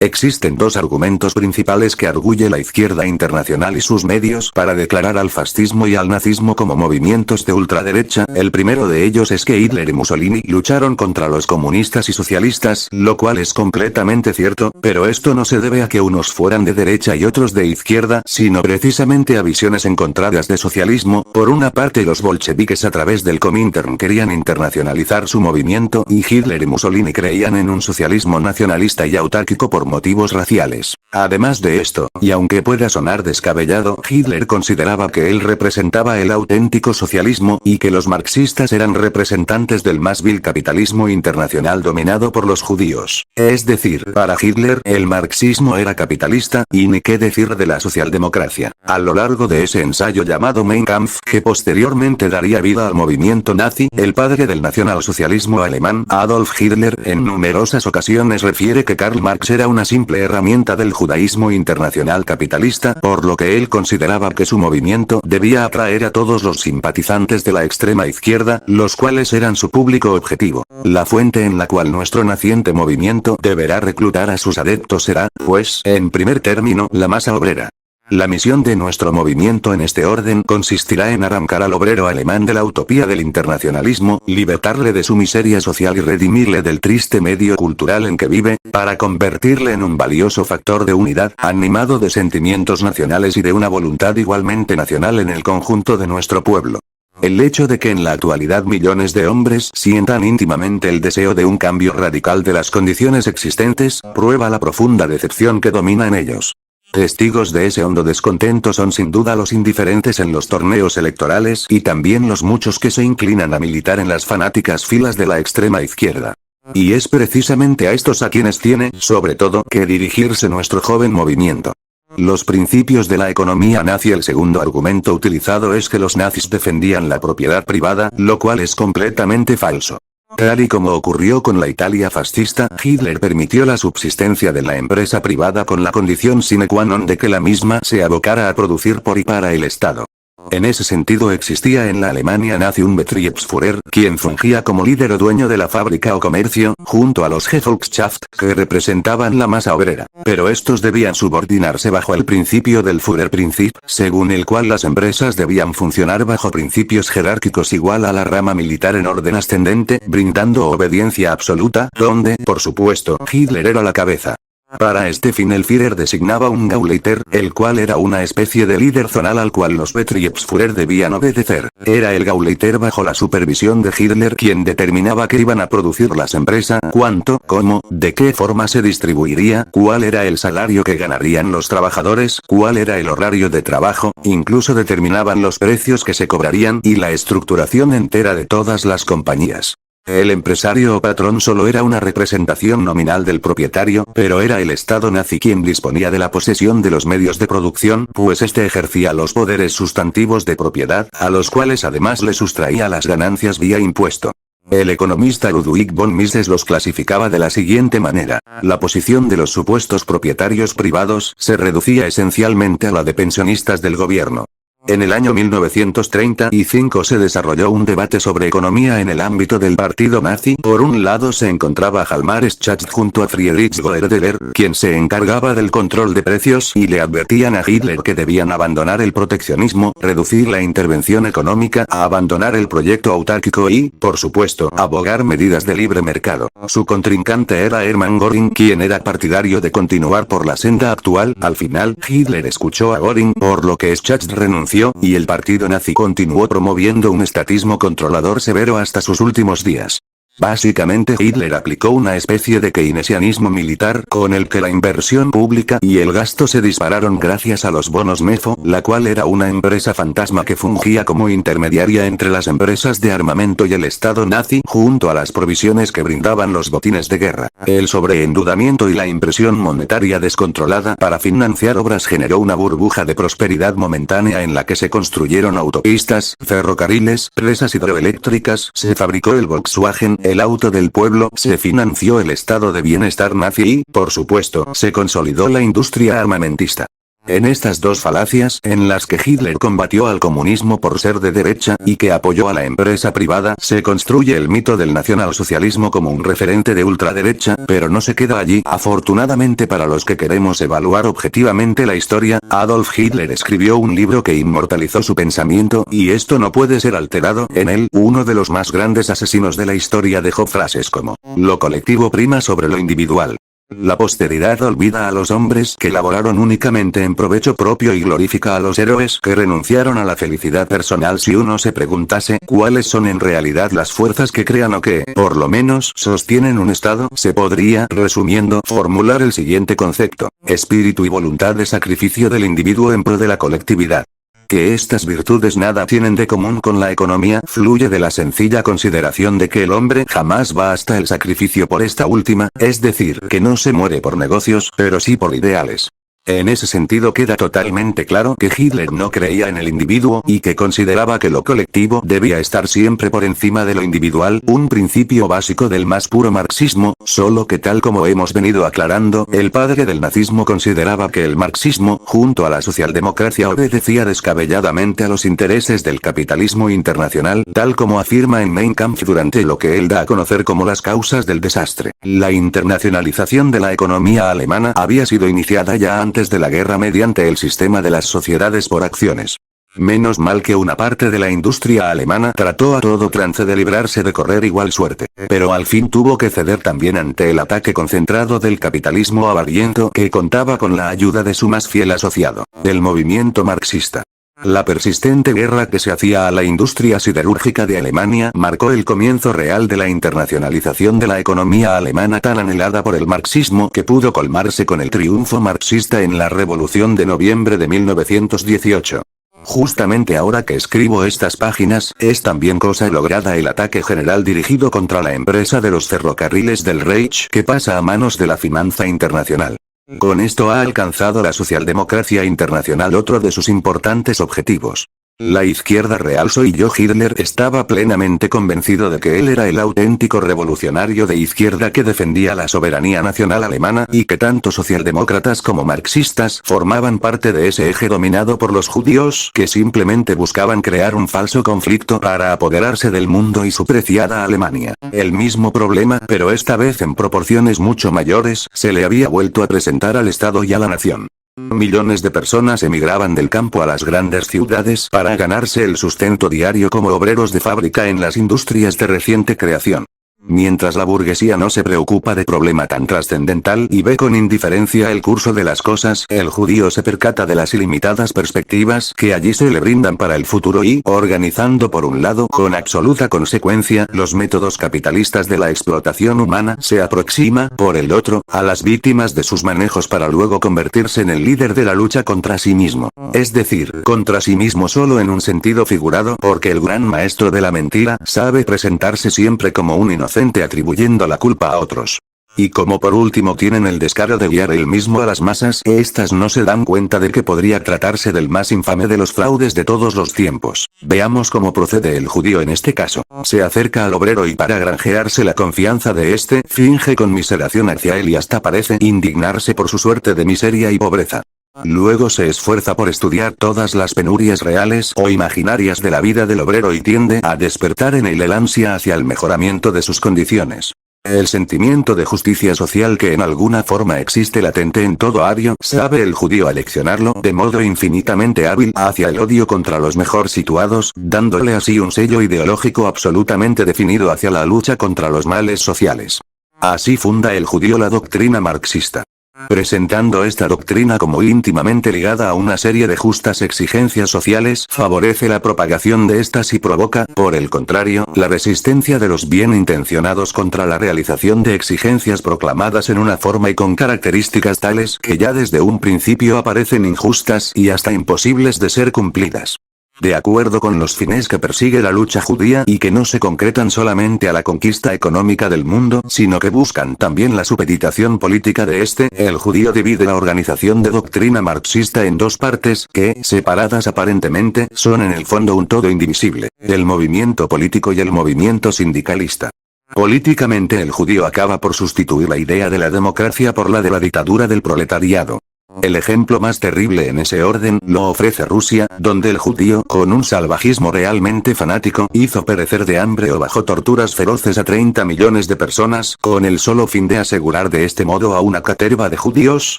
Existen dos argumentos principales que arguye la izquierda internacional y sus medios para declarar al fascismo y al nazismo como movimientos de ultraderecha. El primero de ellos es que Hitler y Mussolini lucharon contra los comunistas y socialistas, lo cual es completamente cierto, pero esto no se debe a que unos fueran de derecha y otros de izquierda, sino precisamente a visiones encontradas de socialismo. Por una parte, los bolcheviques a través del Comintern querían internacionalizar su movimiento, y Hitler y Mussolini creían en un socialismo nacionalista y autárquico por motivos raciales. Además de esto, y aunque pueda sonar descabellado, Hitler consideraba que él representaba el auténtico socialismo, y que los marxistas eran representantes del más vil capitalismo internacional dominado por los judíos. Es decir, para Hitler, el marxismo era capitalista, y ni qué decir de la socialdemocracia. A lo largo de ese ensayo llamado Mein Kampf, que posteriormente daría vida al movimiento nazi, el padre del nacionalsocialismo alemán, Adolf Hitler, en numerosas ocasiones refiere que Karl Marx era una simple herramienta del judaísmo internacional capitalista, por lo que él consideraba que su movimiento debía atraer a todos los simpatizantes de la extrema izquierda, los cuales eran su público objetivo. La fuente en la cual nuestro naciente movimiento deberá reclutar a sus adeptos será, pues, en primer término, la masa obrera. La misión de nuestro movimiento en este orden consistirá en arrancar al obrero alemán de la utopía del internacionalismo, libertarle de su miseria social y redimirle del triste medio cultural en que vive, para convertirle en un valioso factor de unidad, animado de sentimientos nacionales y de una voluntad igualmente nacional en el conjunto de nuestro pueblo. El hecho de que en la actualidad millones de hombres sientan íntimamente el deseo de un cambio radical de las condiciones existentes, prueba la profunda decepción que domina en ellos. Testigos de ese hondo descontento son sin duda los indiferentes en los torneos electorales y también los muchos que se inclinan a militar en las fanáticas filas de la extrema izquierda. Y es precisamente a estos a quienes tiene, sobre todo, que dirigirse nuestro joven movimiento. Los principios de la economía nazi. El segundo argumento utilizado es que los nazis defendían la propiedad privada, lo cual es completamente falso. Tal y como ocurrió con la Italia fascista, Hitler permitió la subsistencia de la empresa privada con la condición sine qua non de que la misma se abocara a producir por y para el Estado. En ese sentido existía en la Alemania nazi un Betriebsführer, quien fungía como líder o dueño de la fábrica o comercio, junto a los Gefolgschaft, que representaban la masa obrera. Pero estos debían subordinarse bajo el principio del Führerprinzip, según el cual las empresas debían funcionar bajo principios jerárquicos igual a la rama militar en orden ascendente, brindando obediencia absoluta, donde, por supuesto, Hitler era la cabeza. Para este fin el Führer designaba un Gauleiter, el cual era una especie de líder zonal al cual los Betriebsführer debían obedecer. Era el Gauleiter bajo la supervisión de Hitler quien determinaba qué iban a producir las empresas, cuánto, cómo, de qué forma se distribuiría, cuál era el salario que ganarían los trabajadores, cuál era el horario de trabajo, incluso determinaban los precios que se cobrarían y la estructuración entera de todas las compañías. El empresario o patrón solo era una representación nominal del propietario, pero era el Estado nazi quien disponía de la posesión de los medios de producción, pues este ejercía los poderes sustantivos de propiedad, a los cuales además le sustraía las ganancias vía impuesto. El economista Ludwig von Mises los clasificaba de la siguiente manera: la posición de los supuestos propietarios privados se reducía esencialmente a la de pensionistas del gobierno. En el año 1935 se desarrolló un debate sobre economía en el ámbito del partido nazi. Por un lado se encontraba Hjalmar Schacht junto a Friedrich Goerdeler, quien se encargaba del control de precios y le advertían a Hitler que debían abandonar el proteccionismo, reducir la intervención económica, abandonar el proyecto autárquico y, por supuesto, abogar medidas de libre mercado. Su contrincante era Hermann Göring, quien era partidario de continuar por la senda actual. Al final, Hitler escuchó a Göring, por lo que Schacht renunció, y el partido nazi continuó promoviendo un estatismo controlador severo hasta sus últimos días. Básicamente Hitler aplicó una especie de keynesianismo militar, con el que la inversión pública y el gasto se dispararon gracias a los bonos MEFO, la cual era una empresa fantasma que fungía como intermediaria entre las empresas de armamento y el Estado nazi, junto a las provisiones que brindaban los botines de guerra. El sobreendeudamiento y la impresión monetaria descontrolada para financiar obras generó una burbuja de prosperidad momentánea en la que se construyeron autopistas, ferrocarriles, presas hidroeléctricas, se fabricó el Volkswagen, el auto del pueblo, se financió el estado de bienestar nazi y, por supuesto, se consolidó la industria armamentista. En estas dos falacias, en las que Hitler combatió al comunismo por ser de derecha, y que apoyó a la empresa privada, se construye el mito del nacionalsocialismo como un referente de ultraderecha, pero no se queda allí. Afortunadamente para los que queremos evaluar objetivamente la historia, Adolf Hitler escribió un libro que inmortalizó su pensamiento, y esto no puede ser alterado. En él, uno de los más grandes asesinos de la historia dejó frases como: lo colectivo prima sobre lo individual. La posteridad olvida a los hombres que laboraron únicamente en provecho propio y glorifica a los héroes que renunciaron a la felicidad personal. Si uno se preguntase cuáles son en realidad las fuerzas que crean o que, por lo menos, sostienen un Estado, se podría, resumiendo, formular el siguiente concepto: espíritu y voluntad de sacrificio del individuo en pro de la colectividad. Que estas virtudes nada tienen de común con la economía, fluye de la sencilla consideración de que el hombre jamás va hasta el sacrificio por esta última, es decir, que no se muere por negocios, pero sí por ideales. En ese sentido queda totalmente claro que Hitler no creía en el individuo y que consideraba que lo colectivo debía estar siempre por encima de lo individual, un principio básico del más puro marxismo, solo que tal como hemos venido aclarando, el padre del nazismo consideraba que el marxismo, junto a la socialdemocracia, obedecía descabelladamente a los intereses del capitalismo internacional, tal como afirma en Mein Kampf durante lo que él da a conocer como las causas del desastre. La internacionalización de la economía alemana había sido iniciada ya antes de la guerra mediante el sistema de las sociedades por acciones. Menos mal que una parte de la industria alemana trató a todo trance de librarse de correr igual suerte, pero al fin tuvo que ceder también ante el ataque concentrado del capitalismo avariento que contaba con la ayuda de su más fiel asociado, el movimiento marxista. La persistente guerra que se hacía a la industria siderúrgica de Alemania marcó el comienzo real de la internacionalización de la economía alemana tan anhelada por el marxismo, que pudo colmarse con el triunfo marxista en la Revolución de noviembre de 1918. Justamente ahora que escribo estas páginas, es también cosa lograda el ataque general dirigido contra la empresa de los ferrocarriles del Reich, que pasa a manos de la finanza internacional. Con esto ha alcanzado la socialdemocracia internacional otro de sus importantes objetivos. La izquierda real, soy yo, Hitler, estaba plenamente convencido de que él era el auténtico revolucionario de izquierda que defendía la soberanía nacional alemana, y que tanto socialdemócratas como marxistas formaban parte de ese eje dominado por los judíos, que simplemente buscaban crear un falso conflicto para apoderarse del mundo y su preciada Alemania. El mismo problema, pero esta vez en proporciones mucho mayores, se le había vuelto a presentar al Estado y a la nación. Millones de personas emigraban del campo a las grandes ciudades para ganarse el sustento diario como obreros de fábrica en las industrias de reciente creación. Mientras la burguesía no se preocupa de problema tan trascendental y ve con indiferencia el curso de las cosas, el judío se percata de las ilimitadas perspectivas que allí se le brindan para el futuro y, organizando por un lado, con absoluta consecuencia, los métodos capitalistas de la explotación humana, se aproxima, por el otro, a las víctimas de sus manejos para luego convertirse en el líder de la lucha contra sí mismo. Es decir, contra sí mismo solo en un sentido figurado, porque el gran maestro de la mentira sabe presentarse siempre como un inocente, atribuyendo la culpa a otros. Y como por último tienen el descaro de guiar él mismo a las masas, estas no se dan cuenta de que podría tratarse del más infame de los fraudes de todos los tiempos. Veamos cómo procede el judío en este caso. Se acerca al obrero y para granjearse la confianza de este, finge conmiseración hacia él y hasta parece indignarse por su suerte de miseria y pobreza. Luego se esfuerza por estudiar todas las penurias reales o imaginarias de la vida del obrero y tiende a despertar en él el ansia hacia el mejoramiento de sus condiciones. El sentimiento de justicia social que en alguna forma existe latente en todo ario, sabe el judío aleccionarlo de modo infinitamente hábil hacia el odio contra los mejor situados, dándole así un sello ideológico absolutamente definido hacia la lucha contra los males sociales. Así funda el judío la doctrina marxista. Presentando esta doctrina como íntimamente ligada a una serie de justas exigencias sociales, favorece la propagación de estas y provoca, por el contrario, la resistencia de los bien intencionados contra la realización de exigencias proclamadas en una forma y con características tales que ya desde un principio aparecen injustas y hasta imposibles de ser cumplidas. De acuerdo con los fines que persigue la lucha judía y que no se concretan solamente a la conquista económica del mundo, sino que buscan también la supeditación política de este, el judío divide la organización de doctrina marxista en dos partes, que, separadas aparentemente, son en el fondo un todo indivisible, el movimiento político y el movimiento sindicalista. Políticamente el judío acaba por sustituir la idea de la democracia por la de la dictadura del proletariado. El ejemplo más terrible en ese orden lo ofrece Rusia, donde el judío, con un salvajismo realmente fanático, hizo perecer de hambre o bajo torturas feroces a 30 millones de personas, con el solo fin de asegurar de este modo a una caterva de judíos,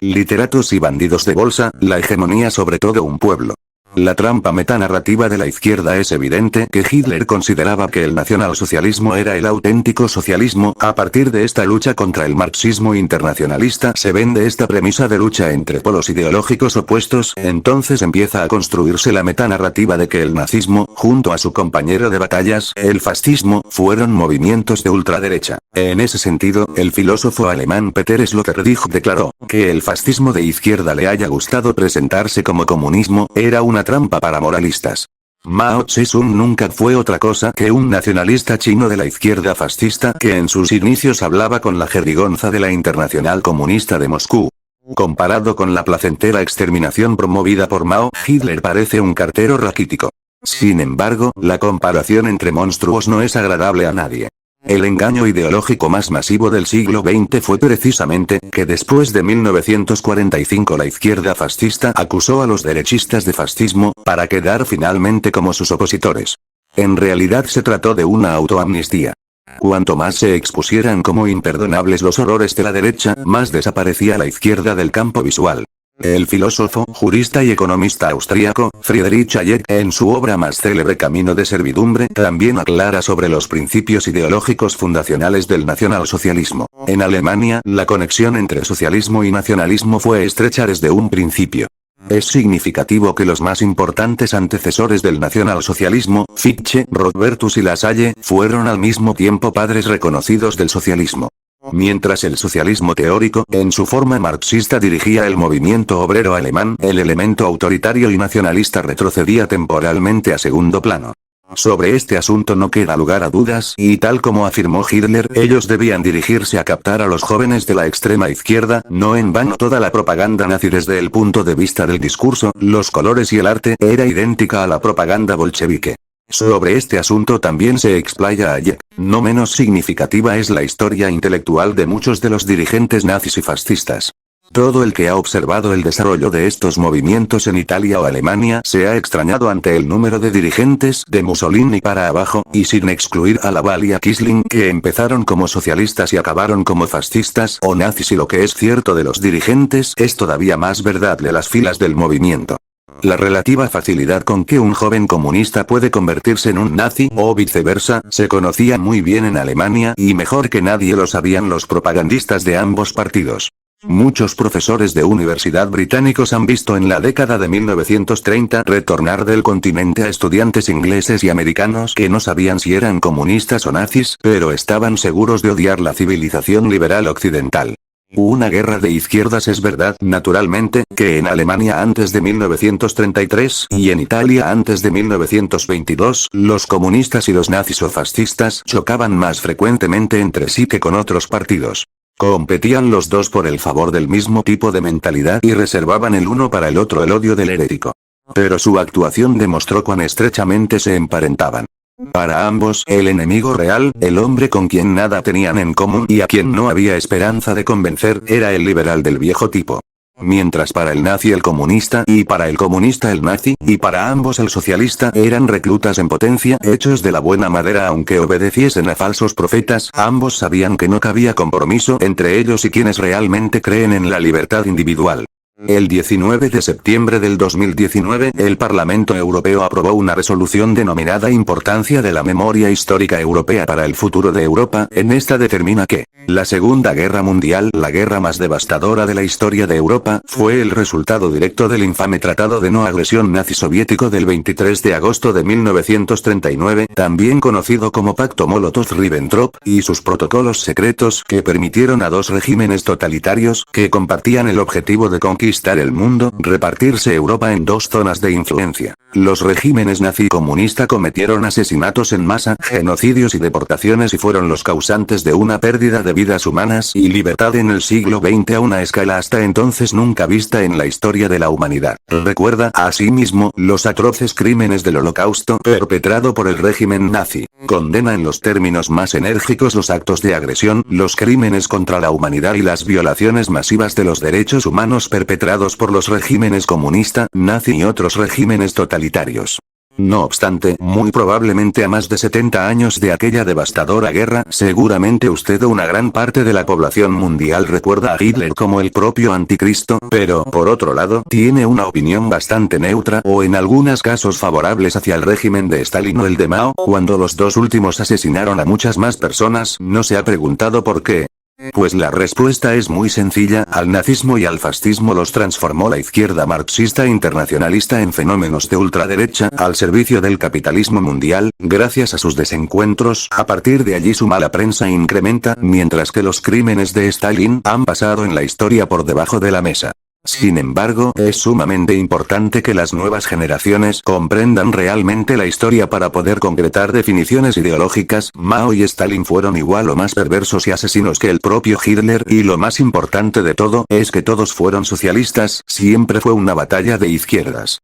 literatos y bandidos de bolsa, la hegemonía sobre todo un pueblo. La trampa metanarrativa de la izquierda es evidente que Hitler consideraba que el nacionalsocialismo era el auténtico socialismo. A partir de esta lucha contra el marxismo internacionalista se vende esta premisa de lucha entre polos ideológicos opuestos, entonces empieza a construirse la metanarrativa de que el nazismo, junto a su compañero de batallas, el fascismo, fueron movimientos de ultraderecha. En ese sentido, el filósofo alemán Peter Sloterdijk declaró que el fascismo de izquierda le haya gustado presentarse como comunismo, era una trampa para moralistas. Mao Tse-tung nunca fue otra cosa que un nacionalista chino de la izquierda fascista que en sus inicios hablaba con la jerigonza de la Internacional Comunista de Moscú. Comparado con la placentera exterminación promovida por Mao, Hitler parece un cartero raquítico. Sin embargo, la comparación entre monstruos no es agradable a nadie. El engaño ideológico más masivo del siglo XX fue precisamente que después de 1945 la izquierda fascista acusó a los derechistas de fascismo, para quedar finalmente como sus opositores. En realidad se trató de una autoamnistía. Cuanto más se expusieran como imperdonables los horrores de la derecha, más desaparecía la izquierda del campo visual. El filósofo, jurista y economista austríaco, Friedrich Hayek, en su obra más célebre Camino de servidumbre, también aclara sobre los principios ideológicos fundacionales del nacionalsocialismo. En Alemania, la conexión entre socialismo y nacionalismo fue estrecha desde un principio. Es significativo que los más importantes antecesores del nacionalsocialismo, Fichte, Robertus y Lasalle, fueron al mismo tiempo padres reconocidos del socialismo. Mientras el socialismo teórico, en su forma marxista dirigía el movimiento obrero alemán, el elemento autoritario y nacionalista retrocedía temporalmente a segundo plano. Sobre este asunto no queda lugar a dudas, y tal como afirmó Hitler, ellos debían dirigirse a captar a los jóvenes de la extrema izquierda, no en vano toda la propaganda nazi desde el punto de vista del discurso, los colores y el arte, era idéntica a la propaganda bolchevique. Sobre este asunto también se explaya Hayek. No menos significativa es la historia intelectual de muchos de los dirigentes nazis y fascistas. Todo el que ha observado el desarrollo de estos movimientos en Italia o Alemania se ha extrañado ante el número de dirigentes de Mussolini para abajo, y sin excluir a Laval y a Quisling, que empezaron como socialistas y acabaron como fascistas o nazis, y lo que es cierto de los dirigentes es todavía más verdad de las filas del movimiento. La relativa facilidad con que un joven comunista puede convertirse en un nazi, o viceversa, se conocía muy bien en Alemania, y mejor que nadie lo sabían los propagandistas de ambos partidos. Muchos profesores de universidad británicos han visto en la década de 1930 retornar del continente a estudiantes ingleses y americanos que no sabían si eran comunistas o nazis, pero estaban seguros de odiar la civilización liberal occidental. Una guerra de izquierdas es verdad, naturalmente, que en Alemania antes de 1933, y en Italia antes de 1922, los comunistas y los nazis o fascistas chocaban más frecuentemente entre sí que con otros partidos. Competían los dos por el favor del mismo tipo de mentalidad y reservaban el uno para el otro el odio del herético. Pero su actuación demostró cuán estrechamente se emparentaban. Para ambos, el enemigo real, el hombre con quien nada tenían en común y a quien no había esperanza de convencer, era el liberal del viejo tipo. Mientras para el nazi el comunista, y para el comunista el nazi, y para ambos el socialista, eran reclutas en potencia, hechos de la buena madera aunque obedeciesen a falsos profetas, ambos sabían que no cabía compromiso entre ellos y quienes realmente creen en la libertad individual. El 19 de septiembre del 2019, el Parlamento Europeo aprobó una resolución denominada Importancia de la Memoria Histórica Europea para el futuro de Europa. En esta determina que la Segunda Guerra Mundial, la guerra más devastadora de la historia de Europa, fue el resultado directo del infame Tratado de No Agresión nazi-soviético del 23 de agosto de 1939, también conocido como Pacto Molotov-Ribbentrop, y sus protocolos secretos que permitieron a dos regímenes totalitarios, que compartían el objetivo de conquistar el mundo, repartirse Europa en dos zonas de influencia. Los regímenes nazi y comunista cometieron asesinatos en masa, genocidios y deportaciones y fueron los causantes de una pérdida de vidas humanas y libertad en el siglo XX a una escala hasta entonces nunca vista en la historia de la humanidad. Recuerda, asimismo, los atroces crímenes del Holocausto perpetrado por el régimen nazi. Condena en los términos más enérgicos los actos de agresión, los crímenes contra la humanidad y las violaciones masivas de los derechos humanos perpetrados perpetrados por los regímenes comunista, nazi y otros regímenes totalitarios. No obstante, muy probablemente a más de 70 años de aquella devastadora guerra, seguramente usted o una gran parte de la población mundial recuerda a Hitler como el propio anticristo, pero, por otro lado, tiene una opinión bastante neutra o en algunos casos favorables hacia el régimen de Stalin o el de Mao, cuando los dos últimos asesinaron a muchas más personas, ¿no se ha preguntado por qué? Pues la respuesta es muy sencilla, al nazismo y al fascismo los transformó la izquierda marxista internacionalista en fenómenos de ultraderecha, al servicio del capitalismo mundial, gracias a sus desencuentros, a partir de allí su mala prensa incrementa, mientras que los crímenes de Stalin han pasado en la historia por debajo de la mesa. Sin embargo, es sumamente importante que las nuevas generaciones comprendan realmente la historia para poder concretar definiciones ideológicas. Mao y Stalin fueron igual o más perversos y asesinos que el propio Hitler, y lo más importante de todo, es que todos fueron socialistas, siempre fue una batalla de izquierdas.